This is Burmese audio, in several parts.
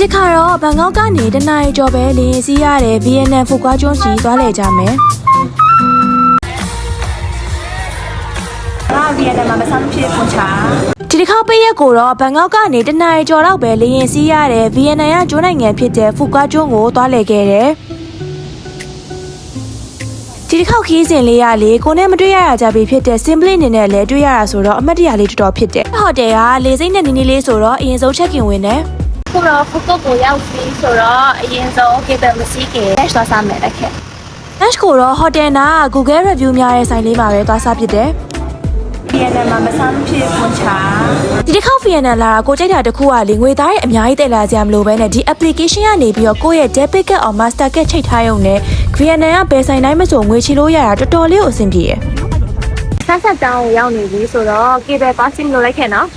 တစ်ခါတော့ဘန်ကောက်ကနေတနင်္လာကျော်ပဲလေရင်စီးရတဲ့ VNN ဖူကွာကျွန်းစီသွားလည်ကြမယ်VNN မှာမဆမ်းဖြစ်ဖွန်ချာဒီတစ်ခါပေးရက်ကိုတော့ဘန်ကောက်ကနေတနင်္လာကျော်တော့ပဲလေရင်စီးရတဲ့ VNN ကကျွန်းနိုင်ငံဖြစ်တဲ့ဖူကွာကျွန်းကိုသွားလည်ခဲ့တယ်ဒီတစ်ခေါက်ခီးစဉ်လေးရလေကိုနဲ့မတွေ့ရရကြပြီဖြစ်တဲ့ simply အနေနဲ့လည်းတွေ့ရတာဆိုတော့အမှတ်တရလေးတော်တော်ဖြစ်တယ်ဟိုတယ်ကလေစိမ့်နဲ့နီးနီးလေးဆိုတော့အရင်ဆုံး check in ဝင်တယ်ခုတော့ဖုတ်ကိုရောက်ပြီဆိုတော့အရင်ဆုံး cable မစီးခင် dash သွားစားမယ်လက်ခဲ့ dash ကိုတော့ hotel နာ Google review များတဲ့ဆိုင်လေးမှာပဲသွားစားဖြစ်တယ် VNN မှာမဆမ်းဖြစ်ဖွန်ချာဒီတစ်ခေါက် VNN လာကိုကြိုက်တာတခုကလေငွေသားရဲ့အများကြီးတက်လာကြမလို့ပဲနဲ့ဒီ application ကနေပြီးတော့ကိုယ့်ရဲ့ debit card or master card ချိတ်ထားရုံနဲ့ VNN ကဘယ်ဆိုင်တိုင်းမဆိုငွေချေလို့ရတာတော်တော်လေးကိုအဆင်ပြေရယ်ဆက်တောင်းကိုရောက်နေပြီဆိုတော့ cable passing လုပ်လိုက်ခဲ့နော်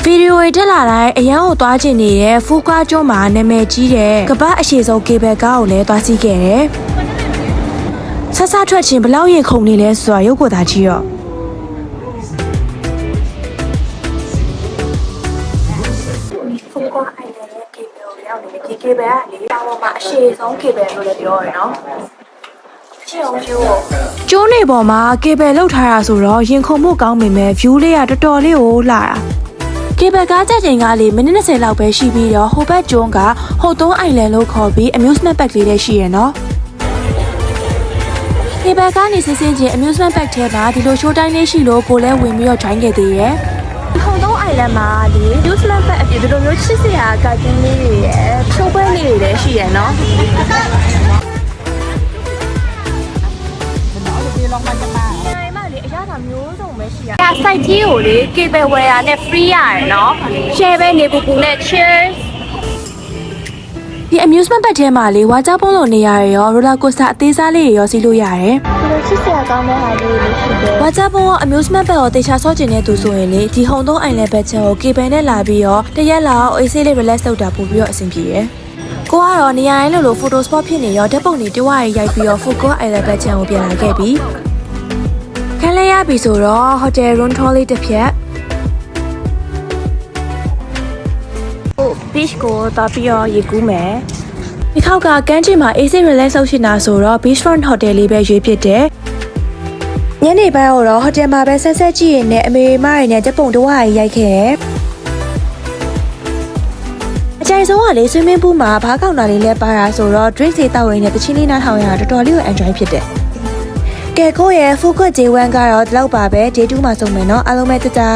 ဗီဒီယိုတွေတက်လာတိုင်းအရန်ကိုသွားချင်နေတဲ့ဖူကွာကျွန်းမှာနာမည်ကြီးတဲ့ကမ္ဘာအရှည်ဆုံးကေဘယ်ကားကိုလည်းသွားစီးခဲ့တယ်။ဆဆထွက်ချင်းဘလောက်ရင်ခုန်နေလဲဆိုတာရုပ်ကိုသာကြည့်တော့ဖူကွာအိုင်လန်ရဲ့ကေဘယ်ကိုရောက်နေတယ်ဒီကေဘယ်ကလေတောင်ပေါ်မှာအရှည်ဆုံးကေဘယ်လို့လည်းပြောရနော်။ကျုံးနေပေါ်မှာကေဘယ်လောက်ထားတာဆိုတော့ရင်ခုန်မှုကောင်းပေမဲ့ view လေးကတော်တော်လေးကိုလှတာကေဘယ်ကားကြချိန်ကလေမိနစ်20လောက်ပဲရှိပြီးတော့ဟိုဘက်ကျွန်းကဟိုတုံးအိုင်လန်လို့ခေါ်ပြီး amusement park လေးလည်းရှိရနော်ကေဘယ်ကနေစင်းချင်း amusement park ထဲမှာဒီလို show တိုင်းလေးရှိလို့ကိုလည်းဝင်ပြီးတော့ join ခဲ့သေးရဲ့ဟိုတုံးအိုင်လန်မှာလေ amusement park အပြင်ဒီလိုမျိုးချစ်စရာကာကင်းလေးတွေရယ် show ပွဲလေးတွေလည်းရှိရနော်မျိုးစုံပဲရှိရ။စိုက်ကြီးကိုလေ cable wire နဲ့ free ရတယ်နော်။ share ပဲနေပူပူနဲ့ cheers ဒီ amusement park ထဲမှာလေဝါကြပုံးလိုနေရရော roller coaster အသေးစားလေးတွေရောစီးလို့ရတယ်။ဒီလိုချစ်စရာကောင်းတဲ့ဟာလေးတွေရှိတယ်။ဝါကြပုံးက amusement park ကိုတေချာဆော့ကျင်တဲ့သူဆိုရင်လေဒီဟုံသုံးအိုင်လန်ဘက်ချန်ကို cable နဲ့လာပြီးတော့တရက်လောက်အေးဆေးလေး relax လုပ်တာပို့ပြီးတော့အဆင်ပြေရယ်။ကိုကတော့နေရာတိုင်းလို photo spot ဖြစ်နေရောဓာတ်ပုံတွေတွားရိုက်ပြီးတော့ Fukuoka Island ဘက်ချန်ကိုပြန်လာခဲ့ပြီးခန်းလဲရပြီဆိုတော့ hotel room tour လေးတစ်ဖြတ်beach ကိုတော့ပြီးတော့ရေကူးမယ်ဒီခေါက်ကကမ်းခြေမှာ AC relax လုပ်ရှင်တာဆိုတော့ beachfront hotel လေးပဲရွေးဖြစ်တယ်ညနေပိုင်းတော့ hotel မှာပဲ sunset ကြည့်ရနဲ့အမေမရနဲ့တက်ပုံတဝါးရိုက်ခဲ့တယ်အကြိုက်ဆုံးကလေ swimming pool မှာဘားကောင်တာလေးလဲပါတာဆိုတော့ drink တွေတောက်ရင်းနဲ့တချင်းလေးနားထောင်ရတာတော်တော်လေးကို enjoy ဖြစ်တယ်ကဲကိုရဲ့ Fukuoka J1 ကတော့ဒီလောက်ပါပဲ Day2 မှာဆုံးမယ်နော်အားလုံးပဲတတာ